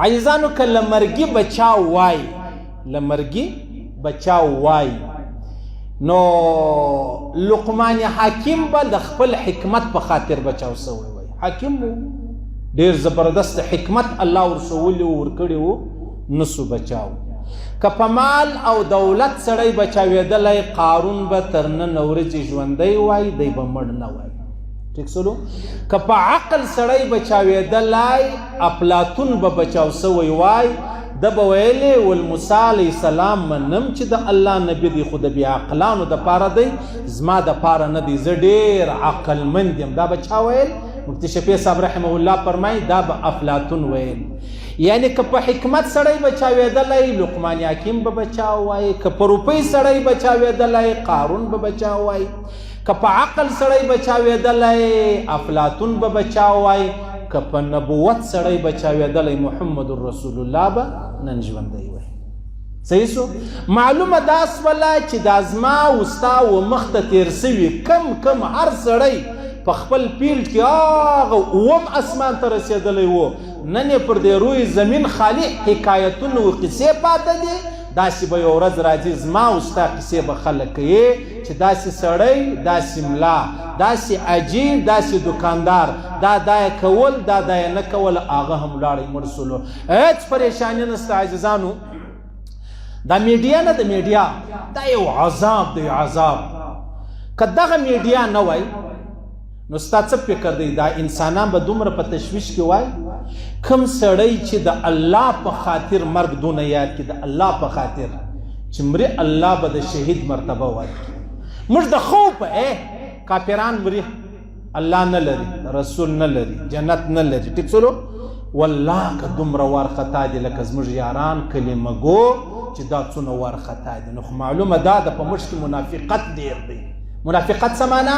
عزیزانو که لمرګي بچاو وای لمرګي بچاو وای نو لقمان حکیم به د خپل حکمت په خاطر بچاو سوی وای حکیم ډیر زبردست حکمت الله ورسولی ورکړي وو نسو بچاو که په مال او دولت سړی بچاوېدلی قارون به تر نن ورځې ژوندی وای دی به مړ نه وای ټیک سلو که په عقل سړی بچاوېدلی افلاطون به بچاو سوی وای د به ویلې والموسی علیه السلام منم چې د الله نبي دی خو د بې عقلانو دپاره دی زما دپاره نه دی زه ډېر عقلمند یم دا به چا ویل مفتی شفیع صاحب رحمه الله فرمایي دا به افلاطون ویل یعنی که په حکمت سړی بچاوېدلی لقمان حکیم به بچاو وایي که په روپۍ سړی بچاوېدلی قارون به بچاو وایي که په عقل سړی بچاوېدلی افلاطون به بچاو وایي که په نبوت سړی بچاوېدلی محمد رسول الله به نن ژوندی وای صحیح سو معلومه دا سوله چې دا زما و ستا و مخته تېر سوي کم هر سړی په خپل فیلډ کې هغه اووم اسمان ته رسېدلی و نن یې پر دې روی زمین خالي حکایتونه و قصې پاته دي داسې به یو ورځ راځي زما او ستا قصې به خلک کوي چې داسې سړی داسې ملا داسې اجیر داسې دکاندار دا یې کول دا یې نه کول هغه هم لاړی مړ سولو هېڅ پریشاني نشته عزیزانو دا میډیا نه د میډیا دا یو عذاب دی عذاب که دغه میډیا نه وای نو ستا څه فکر دی دا انسانان به دومره په تشویش کې وای کم سړی چې د الله په خاطر مرګ دونه یاد کړي د الله په خاطر چې مري الله به د شهید مرتبه ورکړي موږ د خوب کافران مري الله نه لري رسول نه لري جنت نه لري ټیک سلو والله که دومره وارخطا دي لکه زموږ یاران کلمه ګو چې دا څونه وارخطا دي نو خو معلومه دا د په موږ کې منافقت ډېر دی منافقت څه معنا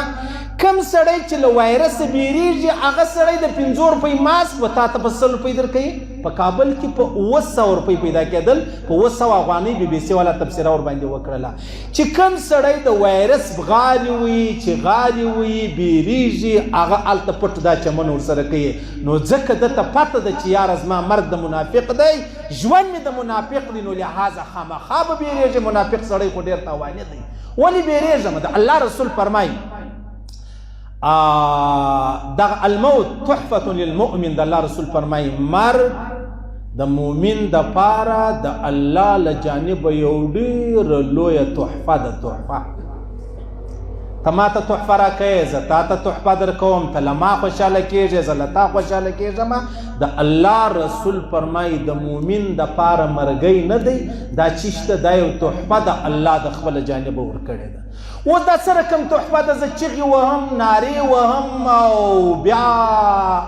کم سړی چې له وایرس بیریږي هغه سړی د 500 روپۍ ماسک به تا ته په 100 روپۍ درکوي په کابل کې په 900 روپۍ پیدا کېدل په 900 افغانۍ بي بي سي والا تبصره ورباندې وکړله چې کم سړی د وایرس غالي وي چې غالي وي بیریږي هغه هلته پټ دا چمن ورسره کوي نو ځکه دته پته ده چې یاره زما مرګ د منافق دی ژوند مې د منافق دی نو لحاظه خامخا به بیریږي منافق سړی خو ډېر تاواني دی ولی بیریږم د الله رسول فرمایي دغه الموت تحفة للمؤمن د الله رسول فرمایي مرګ د مؤمن دپاره د الله له جانبه یو ډېره لویه تحفه ده تحفه ته ما ته تحفه راکوې زه تا ته تحفه درکوم ته له ما خوشحاله کېږې زه له تا خوشحاله کېږم د الله رسول فرمایي د مؤمن دپاره مرګی نه دی دا چې شته دا یو تحفه د الله د خپله جانبه ورکړې ده اوس دا څه رقم تحفه ده زه چغې وهم نارې وهم او بیا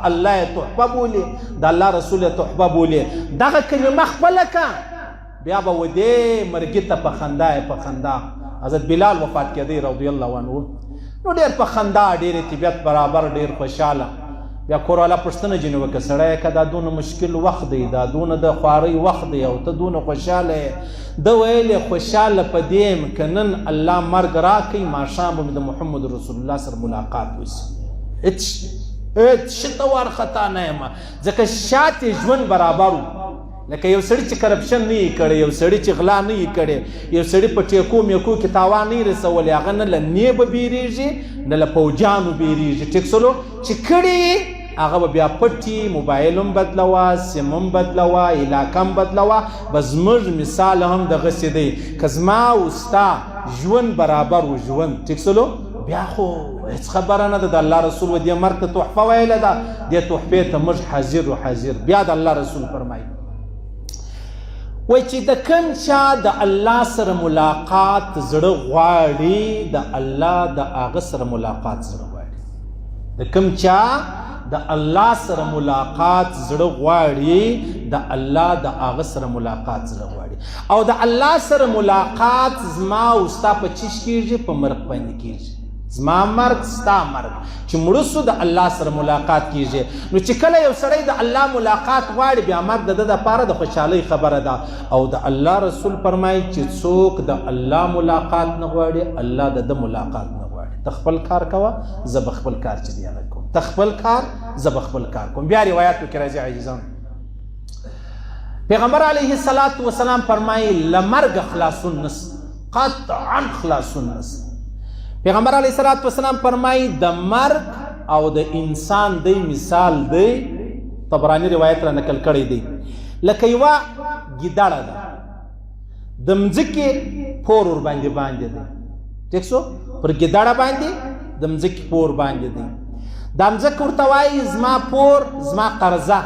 الله یې تحفه بولي د الله رسول یې تحفه بولي دغه کلمه خپله که بیا به ودې مرګي ته په خندا یې په خندا حضرت بلال وفات کېدی رضی الله عنه نو ډېر په خندا ډېر طبیعت برابر ډېر خوشحاله بیا کور والا پوښتنه ځینې وکړه سړی که دا دونه مشکل وخت دی دا دونه د خوارۍ وخت دی او ته دونه خوشحاله یې ده ویلې خوشحاله په دې یم که نن الله مرګ راکوي ماښام به مې د محمد رسول الله سره ملاقات وشي هېڅ شي ته وارخطا نه یم ځکه شاته ژوند برابر و لکه یو سړی چې کرپشن نه یې کړی یو سړی چې غلا نه یې کړی یو سړی په ټیکو میکو کې تاوان نه یې رسولی هغه نه له نیبه بیریږي نه له پوجانو بیریږي ټیک سلو چې کړي هغه به بیا پټي موبایل هم بدلوه سیم هم بدلوه علاقه هم بدلوه به زموږ مثال هم دغسې دی که زما او ستا ژوند برابر و ژوند ټیک سلو بیا خو هېڅ خبره نه ده د الله رسول و دې مرګ ته تحفه ویله ده دې تحفې ته موږ حاضر و حاضر بیا د الله رسول فرمایي وای چې د کوم چا د الله سره ملاقات زړه غواړي د الله د هغه سره ملاقات زړه غواړي د کوم چا د الله سره ملاقات زړه غواړي د الله د هغه سره ملاقات زړه غواړي او د الله سره ملاقات زما او ستا په چیش کېږي په مرګ باندې کېږي زما مرګ ستا مرګ چې مړه سو د الله سره ملاقات کیږي نو چې کله یو سړی د الله ملاقات غواړي بیا مرګ د ده دپاره د خوشحالۍ خبره ده او د الله رسول فرمایي چې څوک د الله ملاقات نه غواړي الله د ده ملاقات نه غواړي ته خپل کار کوه زه به خپل کار چې دی کوم ته خپل کار زه به خپل کار کوم بیا روایاتو کې راځي عزیزان پیغمبر علیه السلام فرمایي لمرګ خلاصون نشته، قطعا خلاصون نشته. پیغمبر علیه السلام فرمایي د مرګ او د انسان دی مثال دی، طبرانی روایت را نقل کړی دی، لکه یوه ګیدړه ده، د مځکې پور ورباندې باندې دی، ټیک شو، پر ګیدړه باندې د مځکې پور باندې دی. دا مځکه ورته وایي زما پور، زما قرضه.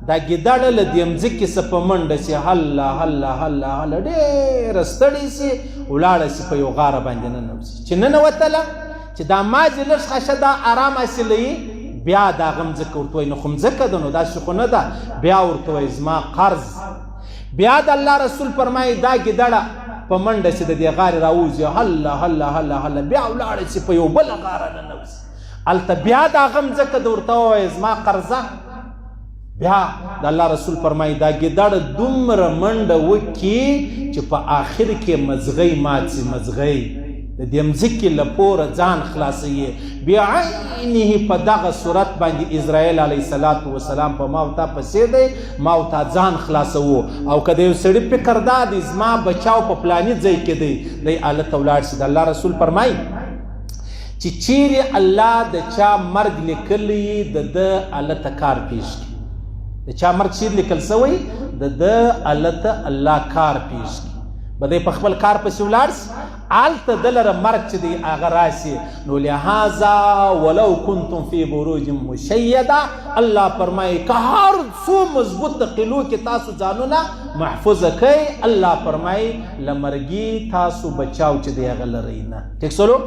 دا ګیدړه له دې مځکې څه په منډه سي، هله هله هله هله ډېره ستړې سي، ولاړه سي په یو غاره باندې ننوځي. چې ننوتله چې دا مازې لږ خشه دا ارام حاصلوي، بیا د هغه مځکه ورته وایي نو خو مځکه ده، نو داسې خو نه ده، بیا ورته وایي زما قرض. بیا د الله رسول فرمایي دا ګیدړه په منډه سي د دې غارې راوځي، هله هله هله هله بیا ولاړه سي په یو بله غاره ننوځي، هلته بیا د هغه مځکه ده ورته ووایي زما قرضه. بیا د الله رسول فرمایي دا ګیدړه دومره منډه وکړي چې په آخر کې مځغۍ مات سي، مځغۍ د دې مځکې له پوره ځان خلاصوي. بعینه په دغه صورت باندې اسرائیل علیه السلام په ما او تا پسې دی، ما او تا ځان خلاصوو. او که د یو سړي فکر دا دی زما بچاو په فلاني ځای کې دی، دی هلته ولاړ شي. د الله رسول فرمایي چې چیرې الله د چا مرګ لیکلی د ده هلته کار پیش کړي، د چا مرګ چیر لیکل سوی د ده هلته الله کار پیش کړي، به دی په خپل کار پسې ولاړ شي، هلته ده لره مرګ چې دی هغه راسي. نو لهذا ولو کنتم فی بروج مشیده، الله فرمایي که هر څو مضبوط د قلعو کې تاسو ځانونه محفوظه کوئ، الله فرمایي له مرګي تاسو بچاو چې دی هغه لرئ نه. ټیک سولو.